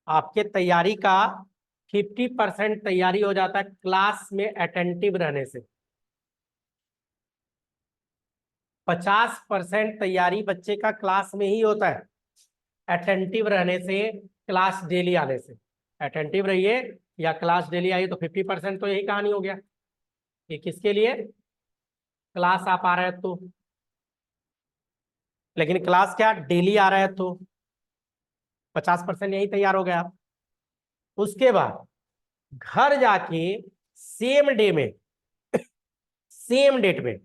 आपके तैयारी का 50% तैयारी हो जाता है क्लास में अटेंटिव रहने से। 50% तैयारी बच्चे का क्लास में ही होता है, अटेंटिव रहने से, क्लास डेली आने से। अटेंटिव रहिए या क्लास डेली आइए तो 50% तो यही कहानी हो गया। ये किसके लिए? क्लास आप आ रहे हैं तो। लेकिन क्लास क्या डेली आ रहा है तो 50% यही तैयार हो गया। उसके बाद घर जाके सेम डे में, सेम डेट में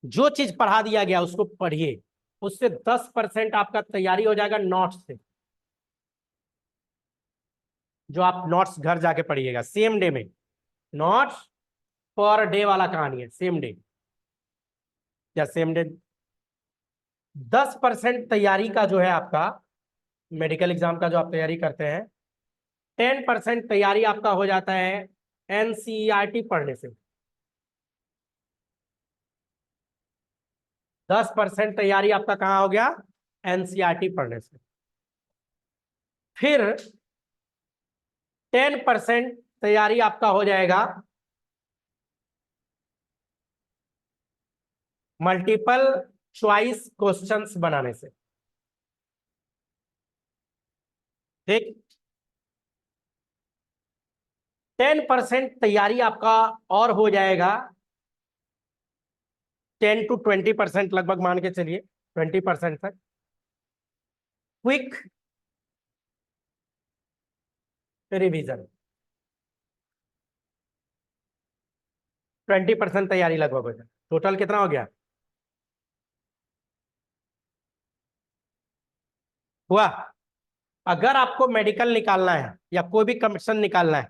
जो चीज पढ़ा दिया गया उसको पढ़िए। उससे 10% आपका तैयारी हो जाएगा नोट्स से, जो आप नोट्स घर जाके पढ़िएगा सेम डे में। नोट्स पर डे वाला कहानी है, सेम डे या सेम डे। 10% तैयारी का जो है आपका मेडिकल एग्जाम का जो आप तैयारी करते हैं, 10% तैयारी आपका हो जाता है एनसीईआरटी पढ़ने से। 10% तैयारी आपका कहाँ हो गया? एनसीईआरटी पढ़ने से। फिर 10% तैयारी आपका हो जाएगा मल्टीपल चॉइस क्वेश्चंस बनाने से। ठीक। 10% तैयारी आपका और हो जाएगा, 10 to 20% लगभग मान के चलिए, 20% तक क्विक रिवीजन। 20% तैयारी लगभग हो जाए। टोटल कितना हो गया? हुआ। अगर आपको मेडिकल निकालना है या कोई भी कंपटीशन निकालना है,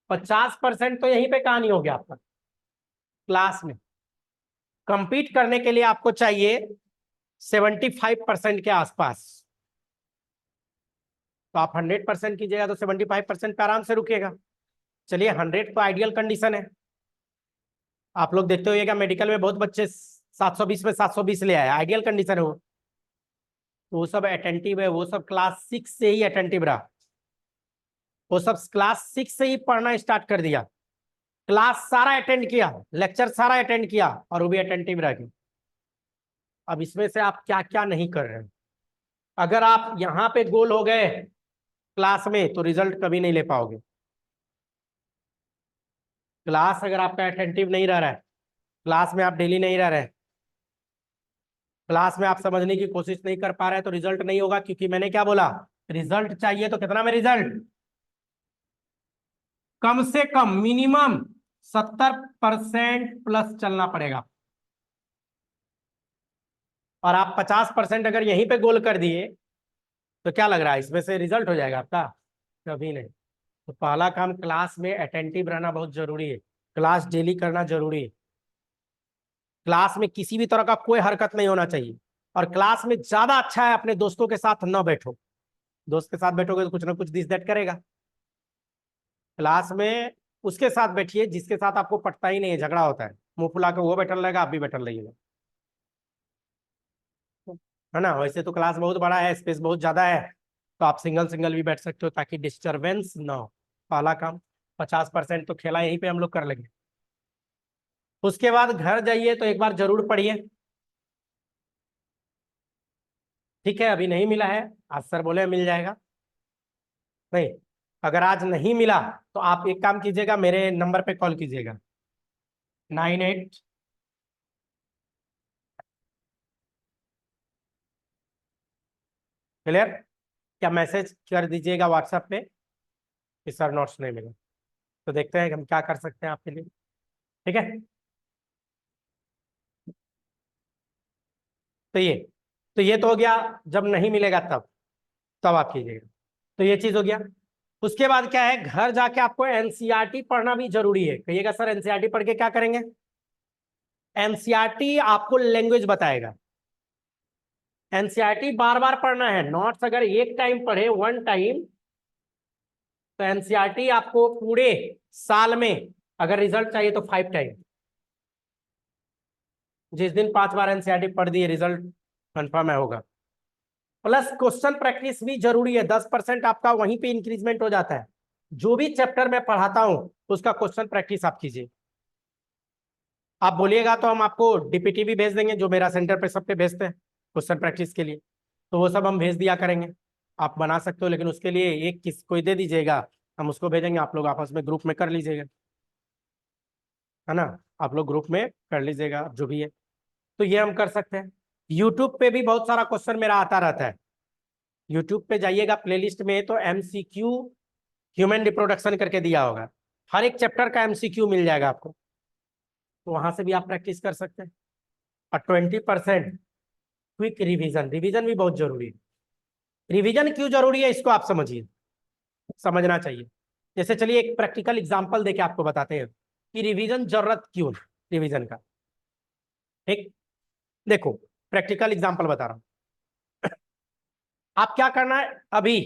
50% तो यहीं पे कहानी हो गया आपका क्लास में। कंपीट करने के लिए आपको चाहिए 75% के आसपास। तो आप 100% कीजिएगा तो 75% पे आराम से रुकेगा। चलिए 100 तो आइडियल कंडीशन है। आप लोग देखते होइएगा मेडिकल में बहुत बच्चे 720 में 720 ले आए, आइडियल कंडीशन है वो। तो वो सब अटेंटिव है, वो सब क्लास 6 से ही अटेंटिव रहा। वो सब क्लास 6 से ही पढ़ना स्टार्ट कर दिया, क्लास सारा अटेंड किया, लेक्चर सारा अटेंड किया, और वो भी अटेंटिव रह गए। अब इसमें से आप क्या क्या नहीं कर रहे हैं। अगर आप यहाँ पे गोल हो गए क्लास में तो रिजल्ट कभी नहीं ले पाओगे। क्लास अगर आपका अटेंटिव नहीं रह रहा है, क्लास में आप डेली नहीं रह रहे, क्लास में आप समझने की कोशिश नहीं कर पा रहे, तो रिजल्ट नहीं होगा। क्योंकि मैंने क्या बोला, रिजल्ट चाहिए तो कितना में रिजल्ट? कम से कम मिनिमम 70% प्लस चलना पड़ेगा। और आप 50% अगर यहीं पे गोल कर दिए तो क्या लग रहा है इसमें से रिजल्ट हो जाएगा आपका? कभी नहीं। तो पहला काम, क्लास में अटेंटिव रहना बहुत जरूरी है। क्लास डेली करना जरूरी है। क्लास में किसी भी तरह का कोई हरकत नहीं होना चाहिए। और क्लास में ज्यादा अच्छा है अपने दोस्तों के साथ न बैठो। दोस्त के साथ बैठोगे तो कुछ ना कुछ दिस दैट करेगा। क्लास में उसके साथ बैठिए जिसके साथ आपको पटता ही नहीं है, झगड़ा होता है, मुंह फुला के वो बैठल रहेगा, आप भी बैठल रहिएगा। है ना? वैसे तो क्लास बहुत बड़ा है, स्पेस बहुत ज्यादा है, तो आप सिंगल सिंगल भी बैठ सकते हो ताकि डिस्टरबेंस ना हो। पहला काम। 50% तो खेला यहीं पे हम लोग कर लेंगे। उसके बाद घर जाइए तो एक बार जरूर पढ़िए। ठीक है, अभी नहीं मिला है, आज सर बोले मिल जाएगा। नहीं, अगर आज नहीं मिला तो आप एक काम कीजिएगा, मेरे नंबर पे कॉल कीजिएगा, 98। क्लियर? क्या मैसेज कर दीजिएगा व्हाट्सएप पे कि सर नोट्स नहीं मिला। तो देखते हैं हम क्या कर सकते हैं आपके लिए। ठीक है? तो ये तो हो गया, जब नहीं मिलेगा तब तब आप कीजिएगा। तो ये चीज हो गया। उसके बाद क्या है, घर जाके आपको एनसीईआरटी पढ़ना भी जरूरी है। कहिएगा सर एनसीईआरटी पढ़ के क्या करेंगे? एनसीईआरटी आपको लैंग्वेज बताएगा। एनसीईआरटी बार बार पढ़ना है, नोट्स अगर एक टाइम पढ़े, वन टाइम, तो एनसीईआरटी आपको पूरे साल में अगर रिजल्ट चाहिए तो 5 टाइम। जिस दिन 5 बार एनसीईआरटी पढ़ दिए, रिजल्ट कंफर्म है होगा। प्लस क्वेश्चन प्रैक्टिस भी जरूरी है। 10% आपका वहीं पे इंक्रीजमेंट हो जाता है। जो भी चैप्टर मैं पढ़ाता हूं उसका क्वेश्चन प्रैक्टिस आप कीजिए। आप बोलिएगा तो हम आपको डीपीटी भी भेज देंगे, जो मेरा सेंटर पे सब पे भेजते हैं क्वेश्चन प्रैक्टिस के लिए, तो वो सब हम भेज दिया करेंगे। आप बना सकते हो, लेकिन उसके लिए एक किस कोई दे दीजिएगा, हम उसको भेजेंगे, आप लोग आपस में ग्रुप में कर लीजिएगा, है ना। आप लोग ग्रुप में कर लीजिएगा जो भी है। तो ये हम कर सकते हैं। यूट्यूब पे भी बहुत सारा क्वेश्चन मेरा आता रहता है। यूट्यूब पे जाइएगा प्लेलिस्ट में तो एमसीक्यू ह्यूमन रिप्रोडक्शन करके दिया होगा, हर एक चैप्टर का एमसीक्यू मिल जाएगा आपको, तो वहां से भी आप प्रैक्टिस कर सकते हैं। और 20% क्विक रिवीजन, रिवीजन भी बहुत जरूरी है। रिवीजन क्यों जरूरी है इसको आप समझिए, समझना चाहिए। जैसे चलिए एक प्रैक्टिकल एग्जांपल देके आपको बताते हैं कि रिवीजन जरूरत क्यों है रिवीजन का। ठीक, देखो प्रैक्टिकल एग्जांपल बता रहा हूं। आप क्या करना है अभी,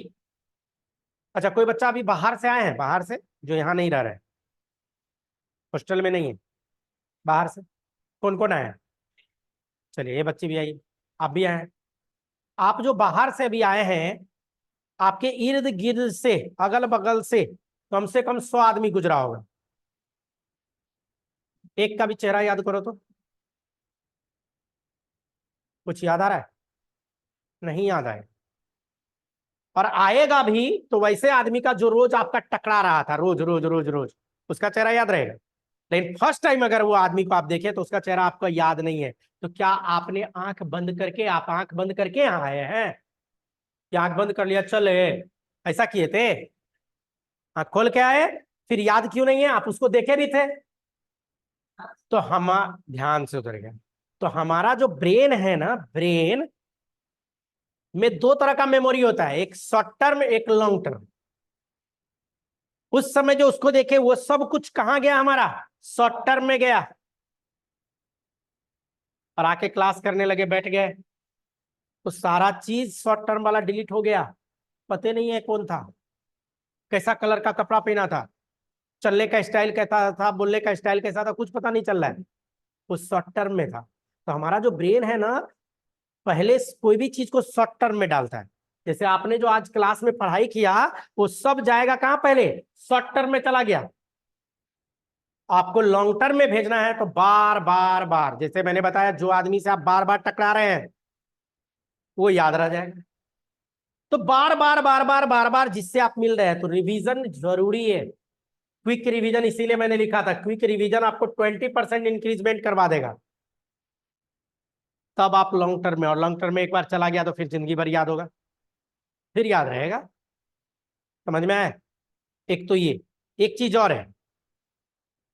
अच्छा कोई बच्चा अभी बाहर से आए हैं, बाहर से जो यहाँ नहीं रह रहे, हॉस्टल में नहीं है, बाहर से कौन कौन आए हैं? चलिए ये बच्चे भी आइए, आप भी आए हैं। आप जो बाहर से भी आए हैं, आपके इर्द गिर्द से अगल बगल से कम 100 आदमी गुजरा होगा। एक का भी चेहरा याद करो तो, कुछ याद आ रहा है? नहीं याद आए, और आएगा भी तो वैसे आदमी का जो रोज आपका टकरा रहा था, रोज रोज रोज रोज, उसका चेहरा याद रहेगा। लेकिन फर्स्ट टाइम अगर वो आदमी को आप देखें तो उसका चेहरा आपको याद नहीं है, तो क्या आपने आंख बंद करके, आप आंख बंद करके यहाँ आए हैं, या आंख बंद कर लिया चले, ऐसा किए थे? आंख खोल के आए, फिर याद क्यों नहीं है? आप उसको देखे भी थे। तो हम ध्यान से उतर गए। तो हमारा जो ब्रेन है ना, ब्रेन में दो तरह का मेमोरी होता है, एक शॉर्ट टर्म एक लॉन्ग टर्म। उस समय जो उसको देखे वो सब कुछ कहां गया हमारा, शॉर्ट टर्म में गया, और आके क्लास करने लगे, बैठ गए, तो सारा चीज शॉर्ट टर्म वाला डिलीट हो गया। पता नहीं है कौन था, कैसा कलर का कपड़ा पहना था, चलने का स्टाइल कैसा था, बोलने का स्टाइल कैसा था, कुछ पता नहीं चल रहा है, उस शॉर्ट टर्म में था। तो हमारा जो ब्रेन है ना, पहले कोई भी चीज को शॉर्ट टर्म में डालता है। जैसे आपने जो आज क्लास में पढ़ाई किया, वो सब जाएगा कहां, पहले शॉर्ट टर्म में चला गया। आपको लॉन्ग टर्म में भेजना है तो बार बार बार, जैसे मैंने बताया, जो आदमी से आप बार बार टकरा रहे हैं वो याद रह जाएगा। तो बार बार बार बार बार बार जिससे आप मिल रहे हैं, तो रिवीजन जरूरी है। क्विक रिवीजन इसीलिए मैंने लिखा था, क्विक रिवीजन आपको 20% इंक्रीजमेंट करवा देगा। तब आप लॉन्ग टर्म में, और लॉन्ग टर्म में एक बार चला गया तो फिर जिंदगी भर याद होगा, फिर याद रहेगा। समझ में आया? एक तो ये, एक चीज और है,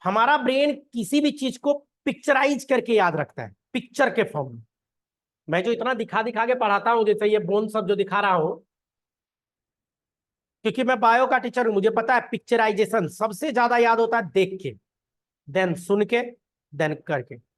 हमारा ब्रेन किसी भी चीज को पिक्चराइज करके याद रखता है, पिक्चर के फॉर्म में। मैं जो इतना दिखा दिखा के पढ़ाता हूं, जैसे ये बोन सब जो दिखा रहा हूं, क्योंकि मैं बायो का टीचर हूं, मुझे पता है पिक्चराइजेशन सबसे ज्यादा याद होता है देख के, देन सुन के, देन करके।